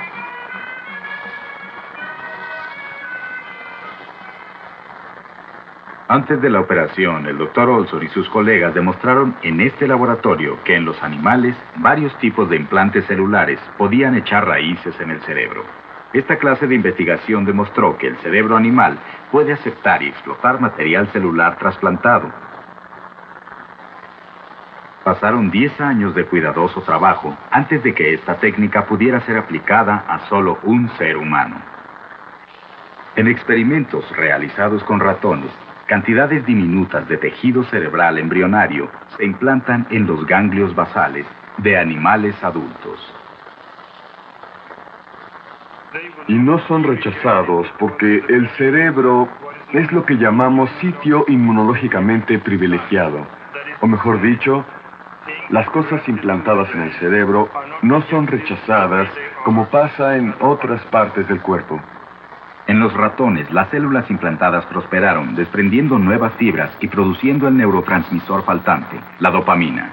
Antes de la operación, el Dr. Olsson y sus colegas demostraron en este laboratorio que en los animales varios tipos de implantes celulares podían echar raíces en el cerebro. Esta clase de investigación demostró que el cerebro animal puede aceptar y explotar material celular trasplantado. Pasaron 10 años de cuidadoso trabajo antes de que esta técnica pudiera ser aplicada a solo un ser humano. En experimentos realizados con ratones, cantidades diminutas de tejido cerebral embrionario se implantan en los ganglios basales de animales adultos. Y no son rechazados porque el cerebro es lo que llamamos sitio inmunológicamente privilegiado. O mejor dicho, las cosas implantadas en el cerebro no son rechazadas como pasa en otras partes del cuerpo. En los ratones, las células implantadas prosperaron, desprendiendo nuevas fibras y produciendo el neurotransmisor faltante, la dopamina.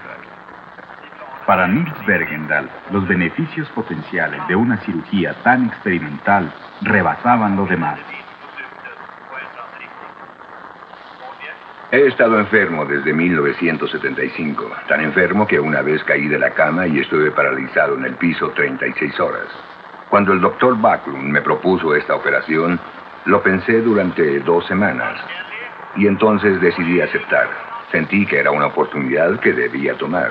Para Nils Bergendal, los beneficios potenciales de una cirugía tan experimental rebasaban lo demás. He estado enfermo desde 1975, tan enfermo que una vez caí de la cama y estuve paralizado en el piso 36 horas. Cuando el doctor Backlund me propuso esta operación, lo pensé durante 2 semanas. Y entonces decidí aceptar. Sentí que era una oportunidad que debía tomar.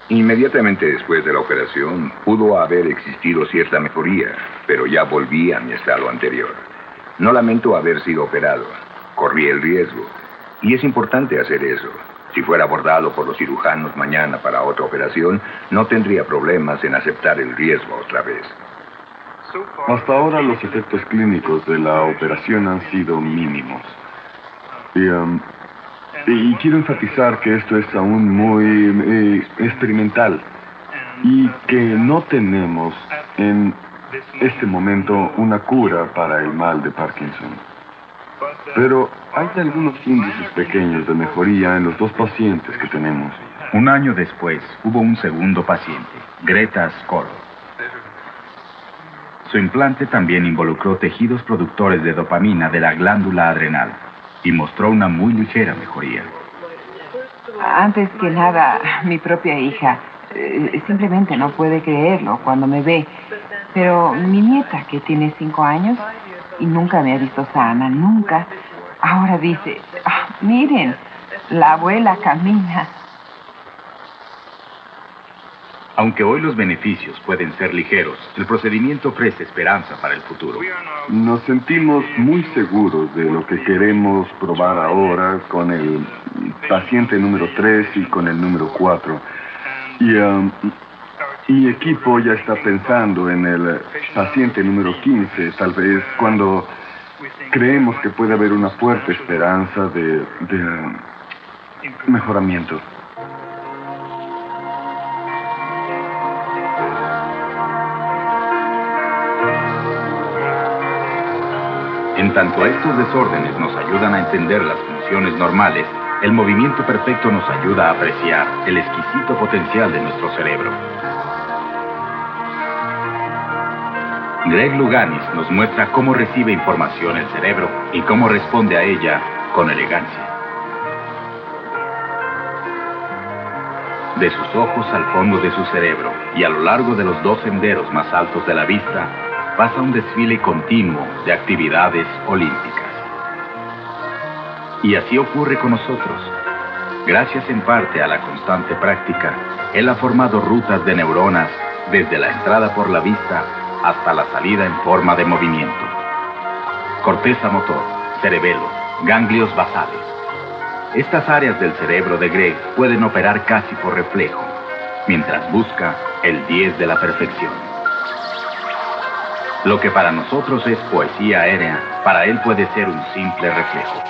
Inmediatamente después de la operación, pudo haber existido cierta mejoría, pero ya volví a mi estado anterior. No lamento haber sido operado. Corrí el riesgo. Y es importante hacer eso. Si fuera abordado por los cirujanos mañana para otra operación, no tendría problemas en aceptar el riesgo otra vez. Hasta ahora los efectos clínicos de la operación han sido mínimos. Y quiero enfatizar que esto es aún muy experimental y que no tenemos en este momento una cura para el mal de Parkinson. Pero hay algunos índices pequeños de mejoría en los 2 pacientes que tenemos. Un año después, hubo un segundo paciente, Greta Skoro. Su implante también involucró tejidos productores de dopamina de la glándula adrenal y mostró una muy ligera mejoría. Antes que nada, mi propia hija simplemente no puede creerlo cuando me ve. Pero mi nieta, que tiene 5 años y nunca me ha visto sana, nunca, ahora dice, miren, la abuela camina. Aunque hoy los beneficios pueden ser ligeros, el procedimiento ofrece esperanza para el futuro. Nos sentimos muy seguros de lo que queremos probar ahora con el paciente número 3 y con el número 4. Y mi equipo ya está pensando en el paciente número 15, tal vez cuando creemos que puede haber una fuerte esperanza de mejoramiento. En tanto estos desórdenes nos ayudan a entender las funciones normales, el movimiento perfecto nos ayuda a apreciar el exquisito potencial de nuestro cerebro. Greg Louganis nos muestra cómo recibe información el cerebro y cómo responde a ella con elegancia. De sus ojos al fondo de su cerebro y a lo largo de los 2 senderos más altos de la vista, pasa un desfile continuo de actividades olímpicas. Y así ocurre con nosotros. Gracias en parte a la constante práctica, él ha formado rutas de neuronas desde la entrada por la vista hasta la salida en forma de movimiento. Corteza motor, cerebelo, ganglios basales. Estas áreas del cerebro de Greg pueden operar casi por reflejo, mientras busca el 10 de la perfección. Lo que para nosotros es poesía aérea, para él puede ser un simple reflejo.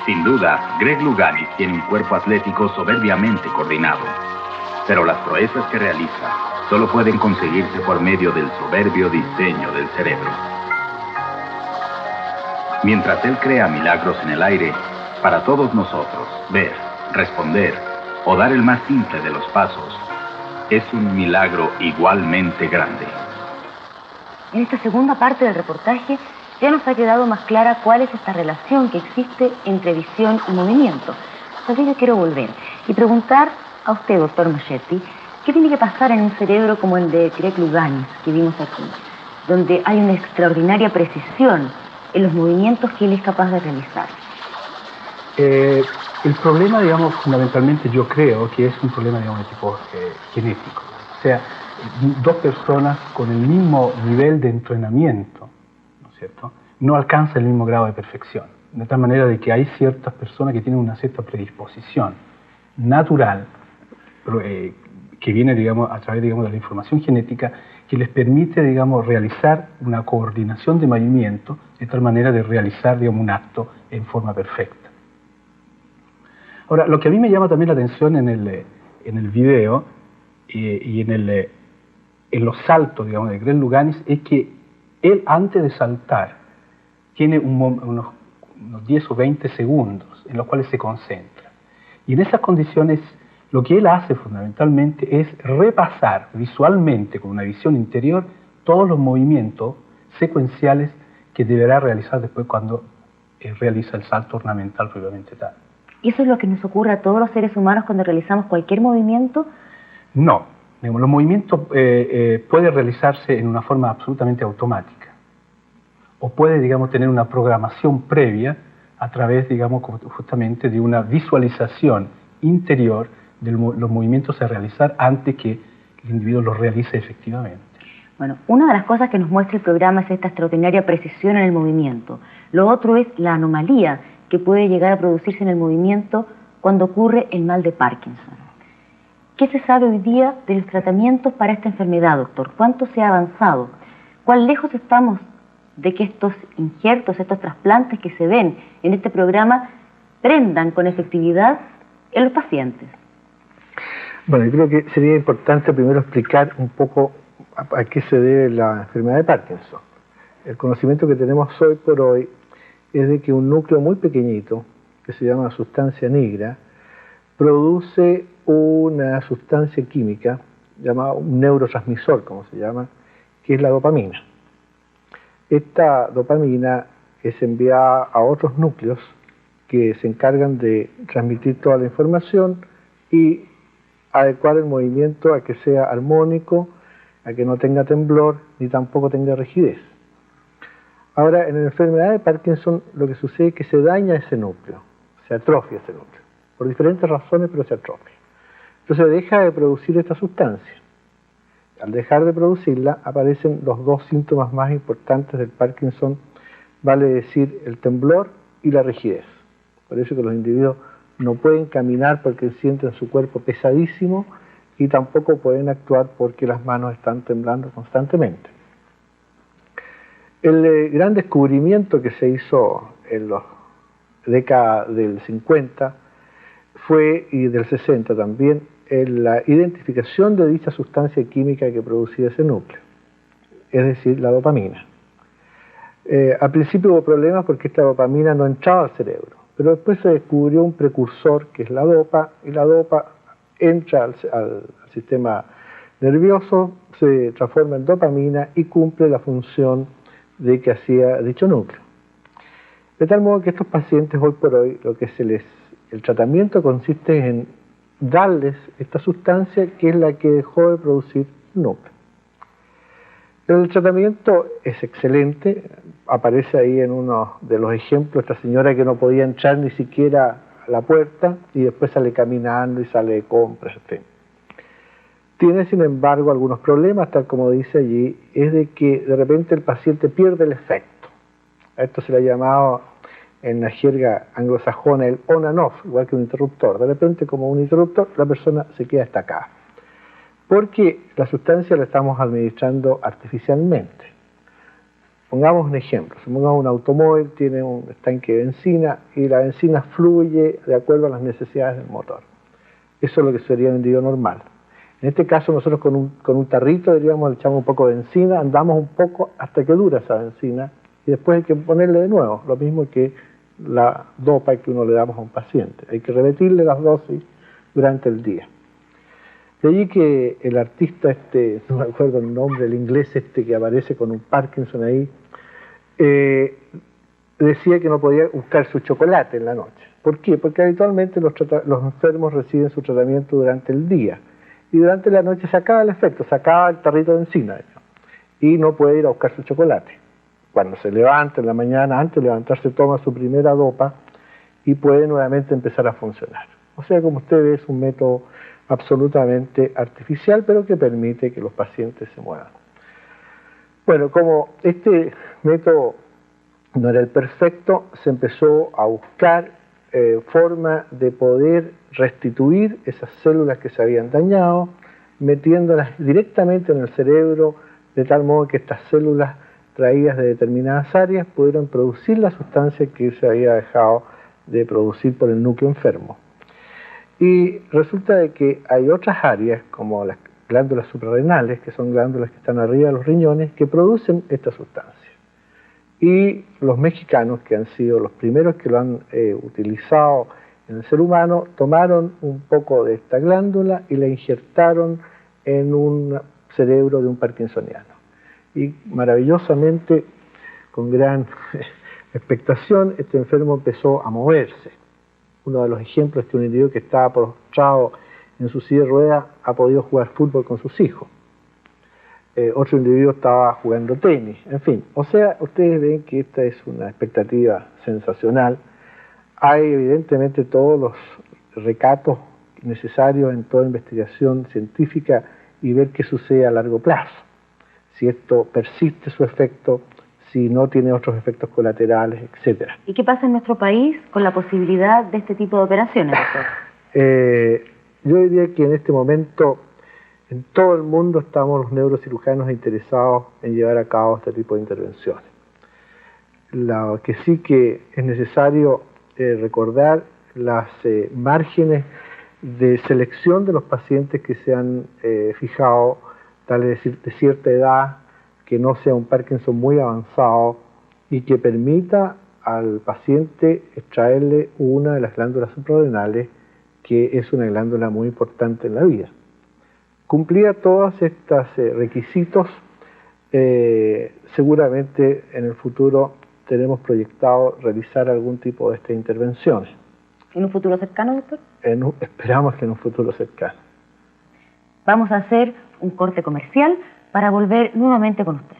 Sin duda, Greg Louganis tiene un cuerpo atlético soberbiamente coordinado, pero las proezas que realiza solo pueden conseguirse por medio del soberbio diseño del cerebro. Mientras él crea milagros en el aire, para todos nosotros, ver, responder o dar el más simple de los pasos es un milagro igualmente grande. En esta segunda parte del reportaje ya nos ha quedado más clara cuál es esta relación que existe entre visión y movimiento. Sobre ello quiero volver y preguntar a usted, doctor Moschetti, ¿qué tiene que pasar en un cerebro como el de Greg Louganis que vimos aquí, donde hay una extraordinaria precisión en los movimientos que él es capaz de realizar? El problema, digamos, fundamentalmente yo creo que es un problema, digamos, de tipo genético. O sea, 2 personas con el mismo nivel de entrenamiento, ¿no es cierto?, no alcanzan el mismo grado de perfección. De tal manera de que hay ciertas personas que tienen una cierta predisposición natural que viene, digamos, a través, digamos, de la información genética que les permite, digamos, realizar una coordinación de movimiento de tal manera de realizar, digamos, un acto en forma perfecta. Ahora, lo que a mí me llama también la atención en el video y en los saltos, digamos, de Greg Louganis es que él, antes de saltar, tiene unos 10 o 20 segundos en los cuales se concentra. Y en esas condiciones, lo que él hace fundamentalmente es repasar visualmente, con una visión interior, todos los movimientos secuenciales que deberá realizar después cuando realiza el salto ornamental propiamente tal. ¿Y eso es lo que nos ocurre a todos los seres humanos cuando realizamos cualquier movimiento? No, Digamos, los movimientos pueden realizarse en una forma absolutamente automática, o puede, digamos, tener una programación previa a través, digamos, justamente de una visualización interior de los movimientos a realizar antes que el individuo los realice efectivamente. Bueno, una de las cosas que nos muestra el programa es esta extraordinaria precisión en el movimiento. Lo otro es la anomalía que puede llegar a producirse en el movimiento cuando ocurre el mal de Parkinson. ¿Qué se sabe hoy día de los tratamientos para esta enfermedad, doctor? ¿Cuánto se ha avanzado? ¿Cuán lejos estamos de que estos injertos, estos trasplantes que se ven en este programa prendan con efectividad en los pacientes? Bueno, yo creo que sería importante primero explicar un poco a qué se debe la enfermedad de Parkinson. El conocimiento que tenemos hoy por hoy es de que un núcleo muy pequeñito, que se llama sustancia negra, produce una sustancia química llamada un neurotransmisor, como se llama, que es la dopamina. Esta dopamina es enviada a otros núcleos que se encargan de transmitir toda la información y adecuar el movimiento a que sea armónico, a que no tenga temblor ni tampoco tenga rigidez. Ahora, en la enfermedad de Parkinson lo que sucede es que se daña ese núcleo, se atrofia ese núcleo, por diferentes razones, pero se atrofia. Entonces deja de producir esta sustancia. Al dejar de producirla aparecen los dos síntomas más importantes del Parkinson, vale decir el temblor y la rigidez. Por eso que los individuos no pueden caminar porque sienten su cuerpo pesadísimo y tampoco pueden actuar porque las manos están temblando constantemente. El gran descubrimiento que se hizo en las décadas del 50 fue, y del 60 también, en la identificación de dicha sustancia química que producía ese núcleo, es decir, la dopamina. Al principio hubo problemas porque esta dopamina no entraba al cerebro, pero después se descubrió un precursor que es la dopa, y la dopa entra al sistema nervioso, se transforma en dopamina y cumple la función de que hacía dicho núcleo. De tal modo que estos pacientes hoy por hoy, el tratamiento consiste en darles esta sustancia que es la que dejó de producir núcleo. El tratamiento es excelente, aparece ahí en uno de los ejemplos esta señora que no podía entrar ni siquiera a la puerta y después sale caminando y sale de compras, etc. Tiene sin embargo algunos problemas, tal como dice allí, es de que de repente el paciente pierde el efecto. A esto se le ha llamado en la jerga anglosajona el on and off, igual que un interruptor. De repente, como un interruptor, la persona se queda estacada. Porque la sustancia la estamos administrando artificialmente. Pongamos un ejemplo. Supongamos un automóvil, tiene un estanque de benzina y la benzina fluye de acuerdo a las necesidades del motor. Eso es lo que sería un individuo normal. En este caso, nosotros con un tarrito, diríamos, le echamos un poco de benzina, andamos un poco hasta que dura esa benzina y después hay que ponerle de nuevo, lo mismo que la dopa que uno le damos a un paciente. Hay que repetirle las dosis durante el día. De allí que el artista no me acuerdo el nombre, el inglés que aparece con un Parkinson ahí, decía que no podía buscar su chocolate en la noche. ¿Por qué? Porque habitualmente los enfermos reciben su tratamiento durante el día y durante la noche se acaba el efecto, se acaba el tarrito de encina y no puede ir a buscar su chocolate. Cuando se levanta en la mañana, antes de levantarse, toma su primera dopa y puede nuevamente empezar a funcionar. O sea, como usted ve, es un método absolutamente artificial, pero que permite que los pacientes se muevan. Bueno, como este método no era el perfecto, se empezó a buscar forma de poder restituir esas células que se habían dañado, metiéndolas directamente en el cerebro, de tal modo que estas células traídas de determinadas áreas pudieron producir la sustancia que se había dejado de producir por el núcleo enfermo. Y resulta de que hay otras áreas, como las glándulas suprarrenales, que son glándulas que están arriba de los riñones, que producen esta sustancia. Y los mexicanos, que han sido los primeros que lo han utilizado en el ser humano, tomaron un poco de esta glándula y la injertaron en un cerebro de un parkinsoniano. Y maravillosamente, con gran expectación, este enfermo empezó a moverse. Uno de los ejemplos es que un individuo que estaba postrado en su silla de ruedas ha podido jugar fútbol con sus hijos. Otro individuo estaba jugando tenis, en fin. O sea, ustedes ven que esta es una expectativa sensacional. Hay evidentemente todos los recatos necesarios en toda investigación científica y ver qué sucede a largo plazo. Si esto persiste su efecto, si no tiene otros efectos colaterales, etc. ¿Y qué pasa en nuestro país con la posibilidad de este tipo de operaciones, doctor? Yo diría que en este momento en todo el mundo estamos los neurocirujanos interesados en llevar a cabo este tipo de intervenciones. Lo que sí que es necesario recordar las márgenes de selección de los pacientes que se han fijado, tal es decir, de cierta edad, que no sea un Parkinson muy avanzado y que permita al paciente extraerle una de las glándulas suprarrenales, que es una glándula muy importante en la vida. Cumplida todos estos requisitos, seguramente en el futuro tenemos proyectado realizar algún tipo de estas intervenciones. ¿En un futuro cercano, doctor? Esperamos que en un futuro cercano. Vamos a hacer un corte comercial para volver nuevamente con ustedes.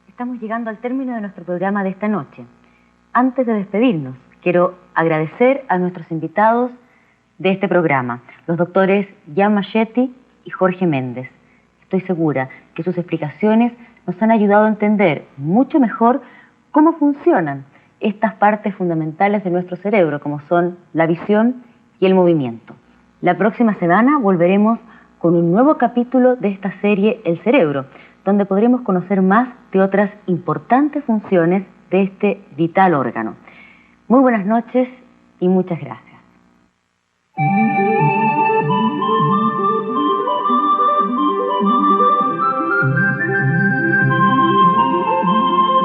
Estamos llegando al término de nuestro programa de esta noche. Antes de despedirnos, quiero agradecer a nuestros invitados de este programa, los doctores Jan Machetti y Jorge Méndez. Estoy segura que sus explicaciones nos han ayudado a entender mucho mejor cómo funcionan estas partes fundamentales de nuestro cerebro, como son la visión y el movimiento. La próxima semana volveremos con un nuevo capítulo de esta serie El Cerebro, donde podremos conocer más de otras importantes funciones de este vital órgano. Muy buenas noches y muchas gracias.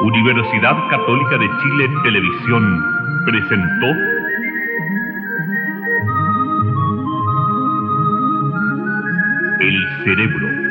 Universidad Católica de Chile Televisión presentó El Cerebro.